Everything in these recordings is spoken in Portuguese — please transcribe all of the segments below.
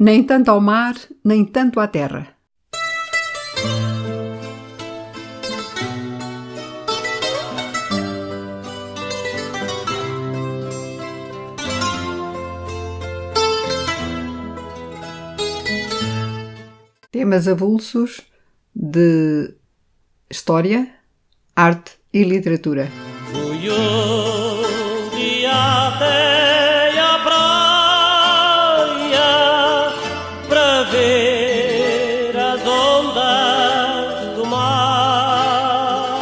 Nem tanto ao mar, nem tanto à terra. Temas avulsos de história, arte e literatura. Fui um dia até à praia para ver as ondas do mar.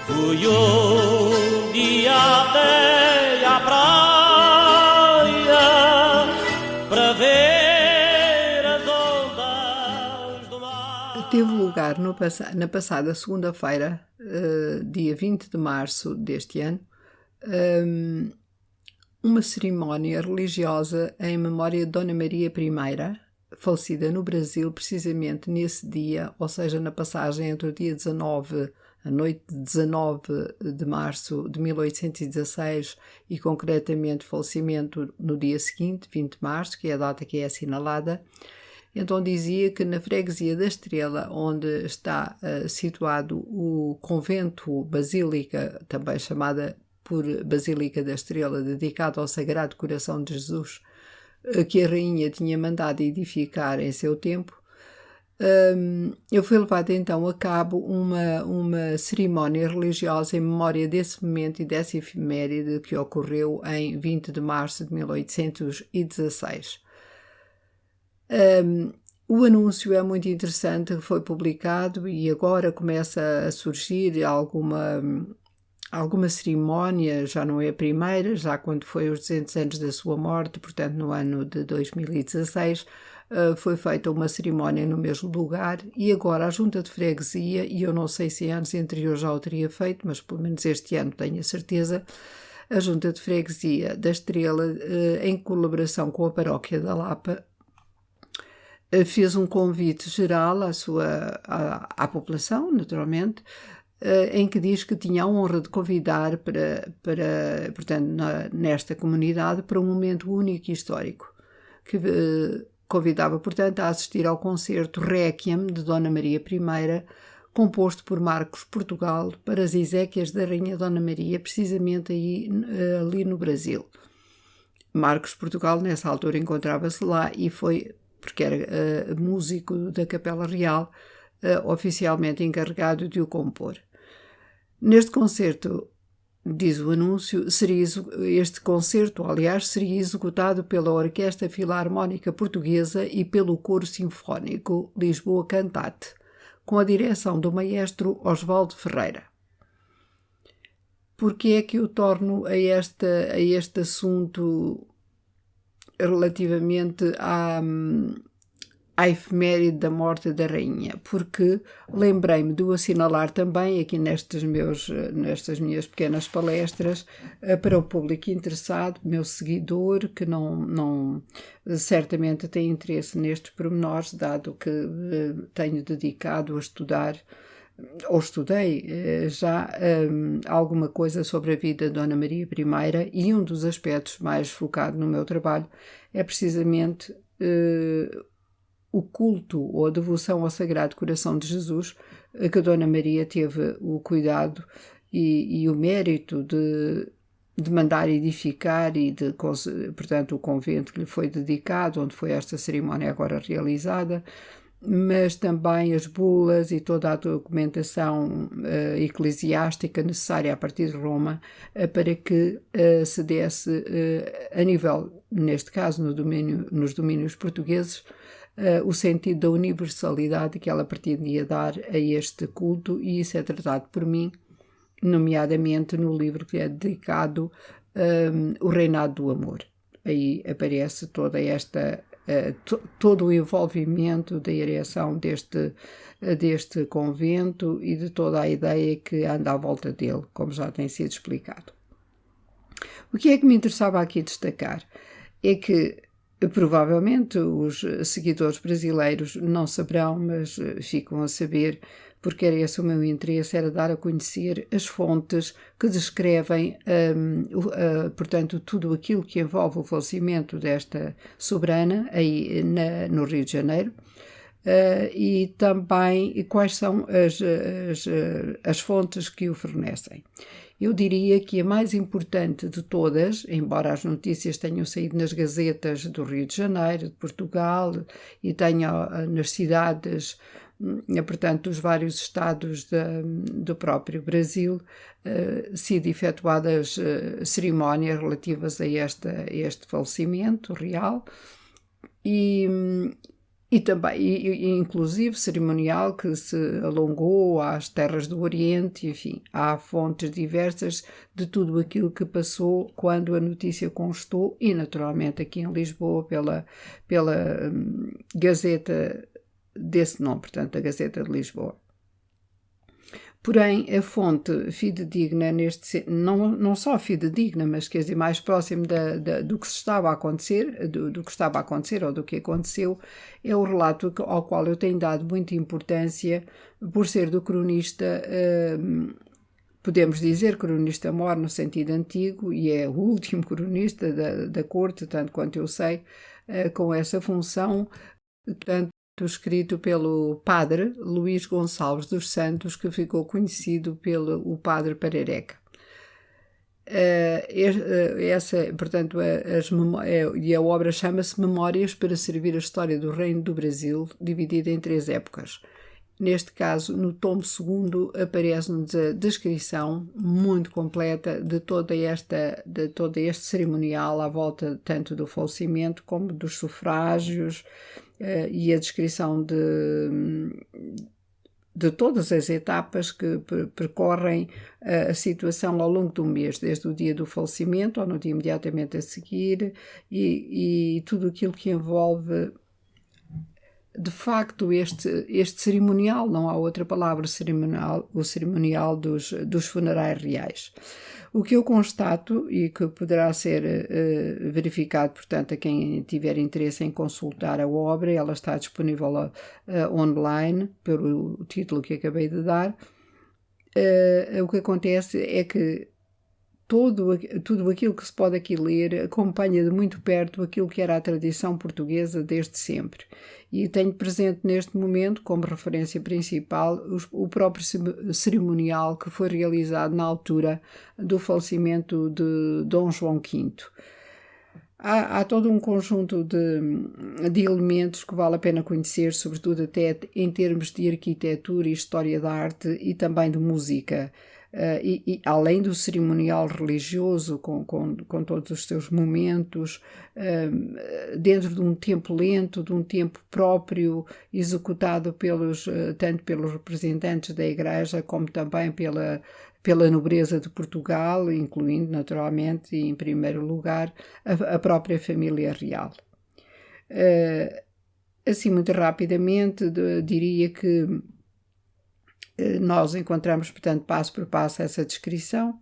Fui um dia até à praia para ver as ondas do mar. Teve lugar na passada segunda-feira, dia 20 de março deste ano, uma cerimónia religiosa em memória de Dona Maria I, falecida no Brasil precisamente nesse dia, ou seja, na passagem entre o dia 19, a noite de 19 de março de 1816 e concretamente falecimento no dia seguinte, 20 de março, que é a data que é assinalada. Então dizia que na freguesia da Estrela, onde está situado o convento Basílica, também chamada por Basílica da Estrela, dedicado ao Sagrado Coração de Jesus, que a rainha tinha mandado edificar em seu tempo, eu fui levada então a cabo uma cerimónia religiosa em memória desse momento e dessa efeméride que ocorreu em 20 de março de 1816. O anúncio é muito interessante, foi publicado e agora começa a surgir alguma cerimónia, já não é a primeira, já quando foi os 200 anos da sua morte, portanto no ano de 2016, foi feita uma cerimónia no mesmo lugar e agora a Junta de Freguesia, e eu não sei se em anos anteriores já o teria feito, mas pelo menos este ano tenho a certeza, a Junta de Freguesia da Estrela, em colaboração com a Paróquia da Lapa, fez um convite geral à população, naturalmente, em que diz que tinha a honra de convidar portanto, nesta comunidade para um momento único e histórico, que convidava, portanto, a assistir ao concerto Requiem de Dona Maria I, composto por Marcos Portugal para as exéquias da Rainha Dona Maria, precisamente ali no Brasil. Marcos Portugal, nessa altura, encontrava-se lá e foi, porque era músico da Capela Real, oficialmente encarregado de o compor. Neste concerto, diz o anúncio, este concerto, aliás, seria executado pela Orquestra Filarmónica Portuguesa e pelo Coro Sinfónico Lisboa Cantate, com a direção do maestro Osvaldo Ferreira. Porque é que eu torno a este assunto relativamente à efeméride da morte da rainha? Porque lembrei-me de o assinalar também aqui nestas minhas pequenas palestras para o público interessado, meu seguidor, que não certamente tem interesse nestes pormenores, dado que tenho dedicado a estudar, ou estudei já alguma coisa sobre a vida de Dona Maria I, e um dos aspectos mais focado no meu trabalho é precisamente o culto ou a devoção ao Sagrado Coração de Jesus, que a Dona Maria teve o cuidado e o mérito de mandar edificar e portanto, o convento que lhe foi dedicado, onde foi esta cerimónia agora realizada, mas também as bulas e toda a documentação eclesiástica necessária a partir de Roma para que se desse a nível, neste caso nos domínios portugueses, o sentido da universalidade que ela pretendia dar a este culto, e isso é tratado por mim, nomeadamente no livro que é dedicado O Reinado do Amor. Aí aparece toda todo o envolvimento da ereção deste convento e de toda a ideia que anda à volta dele, como já tem sido explicado. O que é que me interessava aqui destacar é que provavelmente os seguidores brasileiros não saberão, mas ficam a saber, porque era esse o meu interesse, era dar a conhecer as fontes que descrevem, portanto, tudo aquilo que envolve o falecimento desta soberana aí no Rio de Janeiro. E também quais são as fontes que o fornecem. Eu diria que a mais importante de todas, embora as notícias tenham saído nas gazetas do Rio de Janeiro, de Portugal, e tenham nas cidades, portanto, dos vários estados do próprio Brasil, sido efetuadas cerimónias relativas a este falecimento real, e também, inclusive, cerimonial que se alongou às terras do Oriente, enfim, há fontes diversas de tudo aquilo que passou quando a notícia constou, e naturalmente aqui em Lisboa pela Gazeta desse nome, portanto, a Gazeta de Lisboa. Porém, a fonte fidedigna, não só fidedigna, mas quer dizer, mais próximo do que estava a acontecer, do que estava a acontecer ou do que aconteceu, é o relato ao qual eu tenho dado muita importância, por ser do cronista, podemos dizer cronista-mor no sentido antigo, e é o último cronista da corte, tanto quanto eu sei, com essa função, portanto, escrito pelo padre Luís Gonçalves dos Santos, que ficou conhecido pelo padre Perereca. Portanto, e a obra chama-se Memórias para servir a história do Reino do Brasil, dividida em 3 épocas. Neste caso, no tomo 2, aparece-nos a descrição muito completa de todo este cerimonial à volta tanto do falecimento como dos sufrágios, e a descrição de todas as etapas que percorrem a situação ao longo do mês, desde o dia do falecimento ou no dia imediatamente a seguir, e tudo aquilo que envolve, de facto, este cerimonial, não há outra palavra, o cerimonial dos funerais reais. O que eu constato, e que poderá ser verificado, portanto, a quem tiver interesse em consultar a obra, ela está disponível online, pelo título que acabei de dar. O que acontece é que tudo aquilo que se pode aqui ler acompanha de muito perto aquilo que era a tradição portuguesa desde sempre. E tenho presente neste momento, como referência principal, o próprio cerimonial que foi realizado na altura do falecimento de Dom João V. Há todo um conjunto de elementos que vale a pena conhecer, sobretudo até em termos de arquitetura e história da arte e também de música. E além do cerimonial religioso, com todos os seus momentos, dentro de um tempo lento, de um tempo próprio, executado tanto pelos representantes da Igreja, como também pela nobreza de Portugal, incluindo naturalmente, e em primeiro lugar, a própria família real. Assim, muito rapidamente, diria que nós encontramos, portanto, passo por passo essa descrição,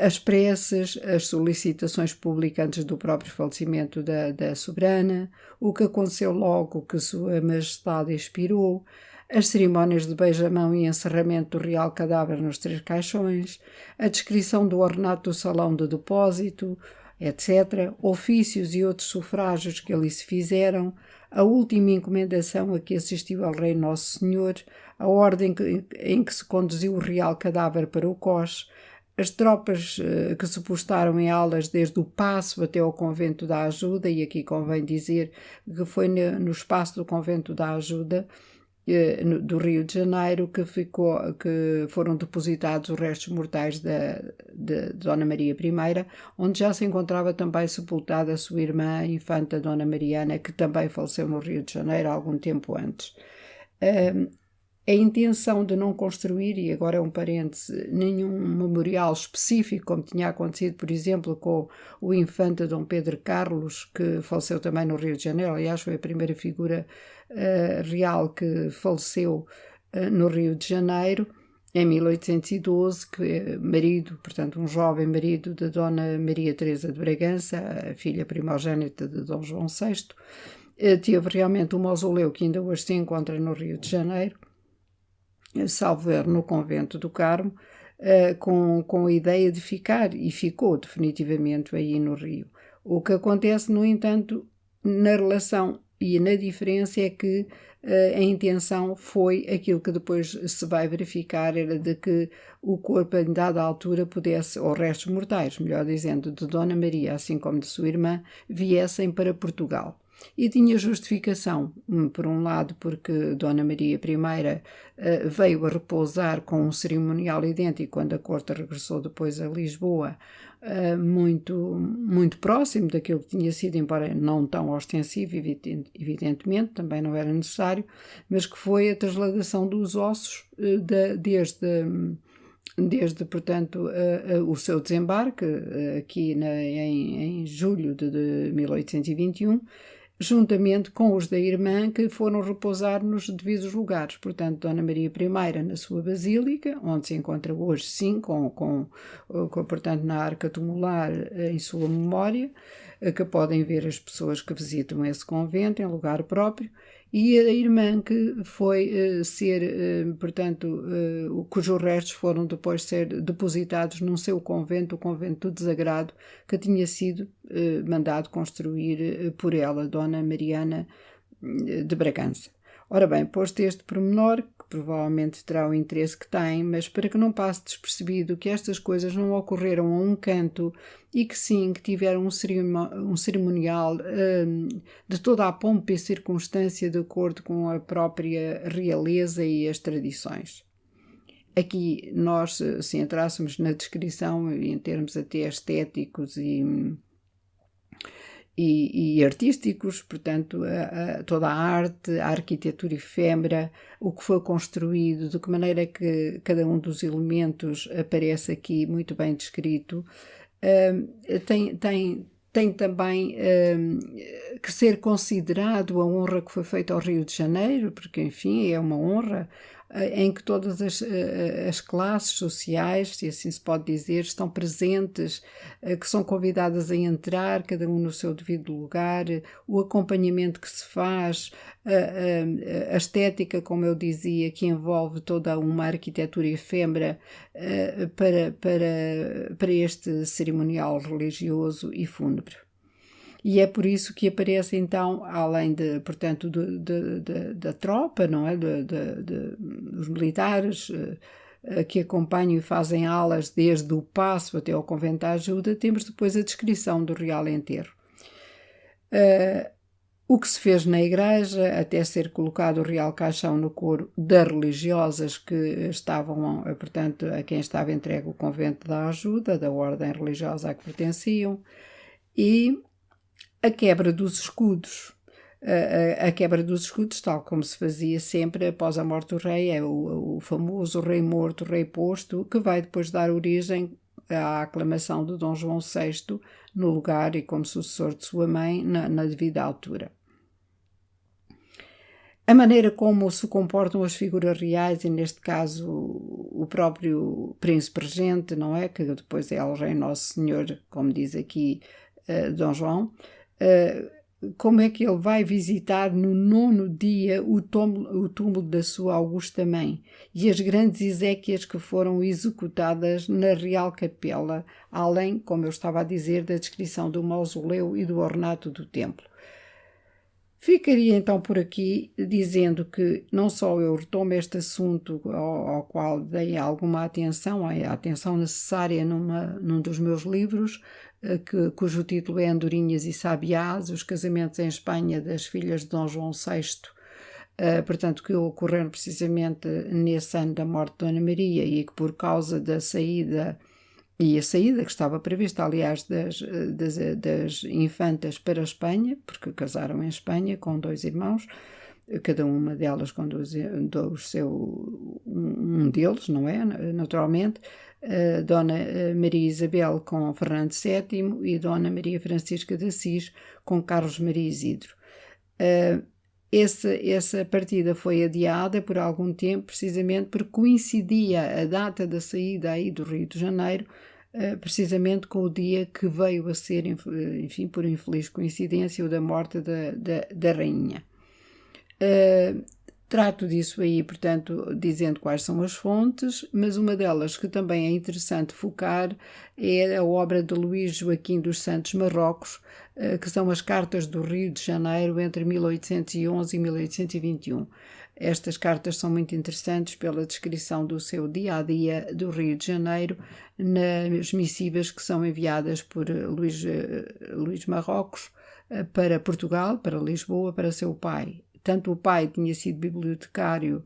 as preces, as solicitações públicas antes do próprio falecimento da soberana, o que aconteceu logo que Sua Majestade expirou, as cerimónias de beijamão e encerramento do real cadáver nos 3 caixões, a descrição do ornato do salão de depósito, etc., ofícios e outros sufrágios que ali se fizeram, a última encomendação a que assistiu ao Rei Nosso Senhor, a ordem em que se conduziu o real cadáver para o Cós, as tropas que se postaram em alas desde o Paço até ao Convento da Ajuda, e aqui convém dizer que foi no espaço do Convento da Ajuda, do Rio de Janeiro, que foram depositados os restos mortais de Dona Maria I, onde já se encontrava também sepultada a sua irmã, a infanta Dona Mariana, que também faleceu no Rio de Janeiro algum tempo antes. A intenção de não construir, e agora é um parêntese, nenhum memorial específico, como tinha acontecido, por exemplo, com o infante Dom Pedro Carlos, que faleceu também no Rio de Janeiro. Aliás, foi a primeira figura real que faleceu no Rio de Janeiro, em 1812, que é marido, portanto, um jovem marido de Dona Maria Teresa de Bragança, a filha primogênita de Dom João VI. Teve realmente um mausoleu que ainda hoje se encontra no Rio de Janeiro. salvo erro, no convento do Carmo, com a ideia de ficar, e ficou definitivamente aí no Rio. O que acontece, no entanto, na relação e na diferença é que a intenção foi aquilo que depois se vai verificar, era de que o corpo, em dada altura, pudesse, ou restos mortais, melhor dizendo, de Dona Maria, assim como de sua irmã, viessem para Portugal. E tinha justificação, por um lado, porque Dona Maria I veio a repousar com um cerimonial idêntico quando a corte regressou depois a Lisboa, muito próximo daquilo que tinha sido, embora não tão ostensivo, evidentemente, também não era necessário, mas que foi a trasladação dos ossos desde, portanto, o seu desembarque, aqui em julho de 1821, juntamente com os da irmã, que foram repousar nos devidos lugares. Portanto, Dona Maria I na sua basílica, onde se encontra hoje, sim, portanto, na arca tumular em sua memória, que podem ver as pessoas que visitam esse convento em lugar próprio, e a irmã que foi portanto, cujos restos foram depois ser depositados num seu convento, o convento do Desagrado, que tinha sido mandado construir por ela, Dona Mariana de Bragança. Ora bem, posto este pormenor, que provavelmente terá o interesse que tem, mas para que não passe despercebido que estas coisas não ocorreram a um canto e que sim, que tiveram um cerimonial de toda a pompa e circunstância de acordo com a própria realeza e as tradições. Aqui nós, se entrássemos na descrição em termos até estéticos e artísticos, portanto, toda a arte, a arquitetura efêmera, o que foi construído, de que maneira que cada um dos elementos aparece aqui muito bem descrito, tem também que ser considerado a honra que foi feita ao Rio de Janeiro, porque, enfim, é uma honra em que todas as classes sociais, se assim se pode dizer, estão presentes, que são convidadas a entrar, cada um no seu devido lugar, o acompanhamento que se faz, a estética, como eu dizia, que envolve toda uma arquitetura efêmera para este cerimonial religioso e fúnebre. E é por isso que aparece então, além portanto, da tropa, não é? Dos militares que acompanham e fazem alas desde o Paço até ao Convento da Ajuda, temos depois a descrição do real enterro. O que se fez na igreja, até ser colocado o real caixão no coro das religiosas que estavam, portanto, a quem estava entregue o Convento da Ajuda, da ordem religiosa a que pertenciam, e a quebra dos escudos. A quebra dos escudos, tal como se fazia sempre após a morte do rei, é o famoso rei morto, rei posto, que vai depois dar origem à aclamação de Dom João VI no lugar e como sucessor de sua mãe na devida altura. A maneira como se comportam as figuras reais, e neste caso o próprio príncipe regente, não é? Que depois é o rei Nosso Senhor, como diz aqui Dom João, como é que ele vai visitar no 9º dia o túmulo da sua augusta mãe e as grandes exéquias que foram executadas na Real Capela, além, como eu estava a dizer, da descrição do mausoleu e do ornato do templo. Ficaria então por aqui dizendo que não só eu retomo este assunto ao qual dei alguma atenção, a atenção necessária num dos meus livros, cujo título é Andorinhas e Sabiás, os casamentos em Espanha das filhas de Dom João VI, portanto que ocorreram precisamente nesse ano da morte de Dona Maria e que por causa da saída, e a saída que estava prevista, aliás, das infantas para a Espanha, porque casaram em Espanha com 2 irmãos, cada uma delas com um deles, não é? Naturalmente, Dona Maria Isabel com Fernando VII e Dona Maria Francisca de Assis com Carlos Maria Isidro. Essa partida foi adiada por algum tempo, precisamente porque coincidia a data da saída aí do Rio de Janeiro, precisamente com o dia que veio a ser, enfim, por infeliz coincidência, o da morte da rainha. Trato disso aí, portanto, dizendo quais são as fontes, mas uma delas que também é interessante focar é a obra de Luís Joaquim dos Santos Marrocos, que são as Cartas do Rio de Janeiro entre 1811 e 1821. Estas cartas são muito interessantes pela descrição do seu dia-a-dia do Rio de Janeiro nas missivas que são enviadas por Luís Marrocos para Portugal, para Lisboa, para seu pai. Tanto o pai tinha sido bibliotecário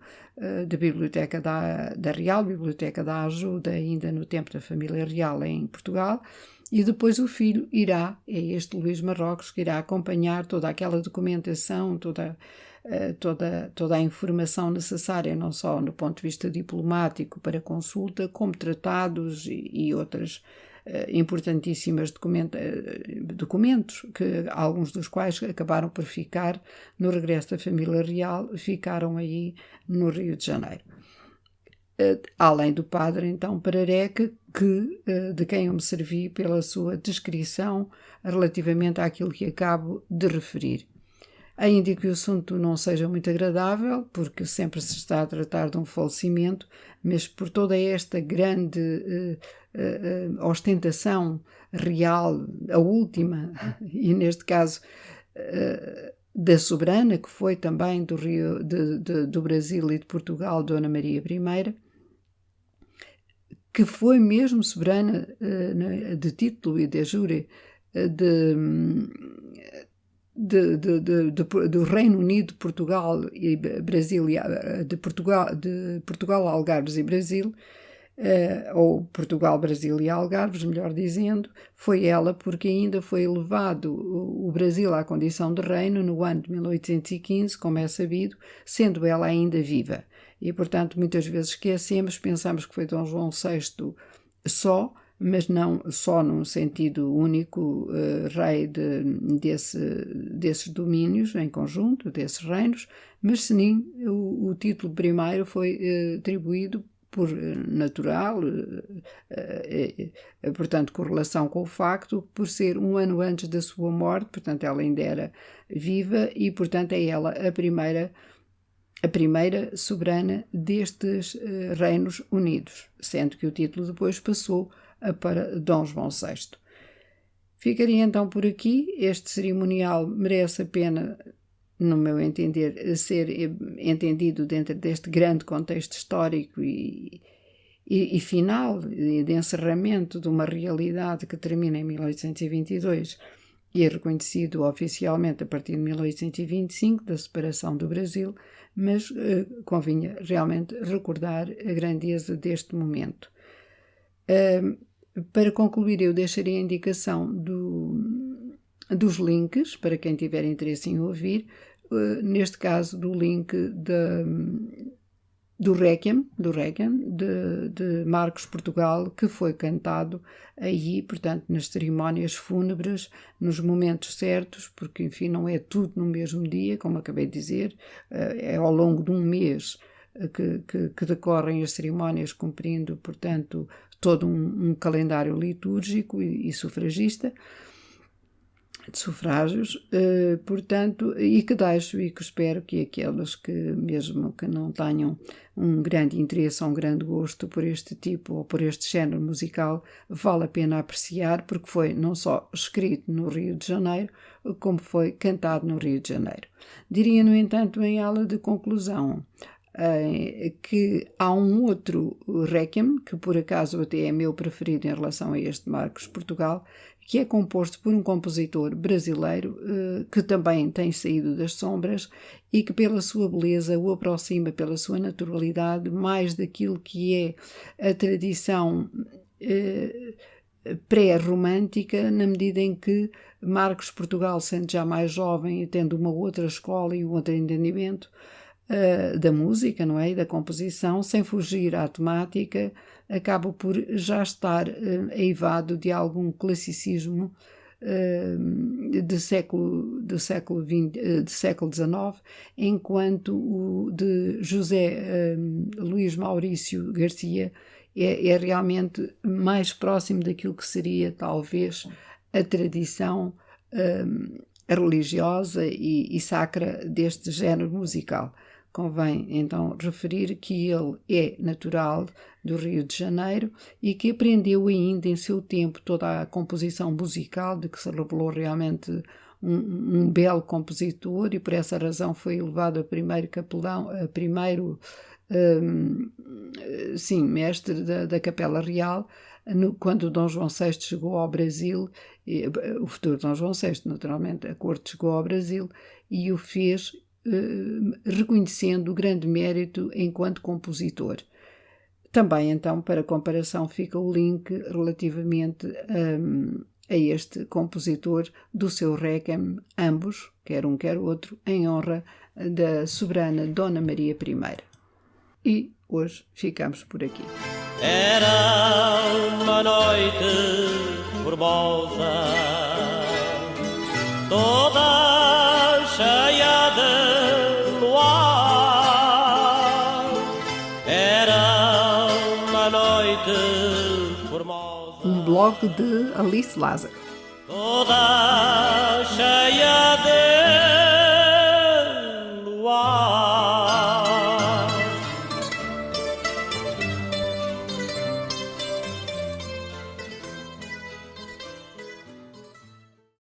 da Biblioteca da Real, Biblioteca da Ajuda, ainda no tempo da família real em Portugal, e depois o filho é este Luís Marrocos, que irá acompanhar toda aquela documentação, toda a informação necessária, não só no ponto de vista diplomático para consulta, como tratados e outras importantíssimas documentos, que alguns dos quais acabaram por ficar no regresso da família real, ficaram aí no Rio de Janeiro. Além do padre, então, Parareca, de quem eu me servi pela sua descrição relativamente àquilo que acabo de referir. Ainda que o assunto não seja muito agradável, porque sempre se está a tratar de um falecimento, mas por toda esta grande ostentação real, a última, e neste caso da soberana, que foi também do Rio, do Brasil e de Portugal, Dona Maria I, que foi mesmo soberana de título e de jure do Reino Unido, Portugal e Brasil, de Portugal, Algarves e Brasil, ou Portugal, Brasil e Algarves, melhor dizendo, foi ela, porque ainda foi elevado o Brasil à condição de reino no ano de 1815, como é sabido, sendo ela ainda viva. E, portanto, muitas vezes pensamos que foi Dom João VI só, mas não só num sentido único, rei desses domínios em conjunto, desses reinos, mas sim o título primeiro foi atribuído por natural, portanto, correlação com o facto, por ser um ano antes da sua morte, portanto, ela ainda era viva e, portanto, é ela a primeira soberana destes reinos unidos, sendo que o título depois passou para Dom João VI. Ficaria então por aqui. Este cerimonial merece a pena, no meu entender, ser entendido dentro deste grande contexto histórico e final, de encerramento de uma realidade que termina em 1822 e é reconhecido oficialmente a partir de 1825, da separação do Brasil, mas convinha realmente recordar a grandeza deste momento. Para concluir, eu deixarei a indicação dos links, para quem tiver interesse em ouvir, neste caso do link do Requiem de Marcos Portugal, que foi cantado aí, portanto, nas cerimónias fúnebres, nos momentos certos, porque, enfim, não é tudo no mesmo dia, como acabei de dizer, é ao longo de um mês que decorrem as cerimónias, cumprindo, portanto, todo um calendário litúrgico e sufragista, de sufrágios, portanto, e que deixo e que espero que aqueles que, mesmo que não tenham um grande interesse ou um grande gosto por este tipo ou por este género musical, vale a pena apreciar, porque foi não só escrito no Rio de Janeiro, como foi cantado no Rio de Janeiro. Diria, no entanto, em aula de conclusão, que há um outro Requiem, que por acaso até é meu preferido em relação a este Marcos Portugal, que é composto por um compositor brasileiro que também tem saído das sombras e que pela sua beleza o aproxima, pela sua naturalidade, mais daquilo que é a tradição pré-romântica, na medida em que Marcos Portugal, sendo já mais jovem e tendo uma outra escola e um outro entendimento da música, não é? E da composição, sem fugir à temática, acaba por já estar eivado de algum classicismo do século XIX, enquanto o de José Luís Maurício Garcia é realmente mais próximo daquilo que seria talvez a tradição religiosa e sacra deste género musical. Convém então referir que ele é natural do Rio de Janeiro e que aprendeu ainda em seu tempo toda a composição musical, de que se revelou realmente um belo compositor, e por essa razão foi elevado a primeiro capelão, a primeiro mestre da Capela Real, quando Dom João VI chegou ao Brasil, o futuro Dom João VI, naturalmente, a corte chegou ao Brasil e o fez reconhecendo o grande mérito enquanto compositor. Também, então, para comparação, fica o link relativamente a este compositor do seu Requiem, ambos, quer um quer outro, em honra da soberana Dona Maria I. E hoje ficamos por aqui. Era uma noite formosa, toda cheia de luar. Era uma noite formosa. Um blog de Alice Lázaro. Toda cheia de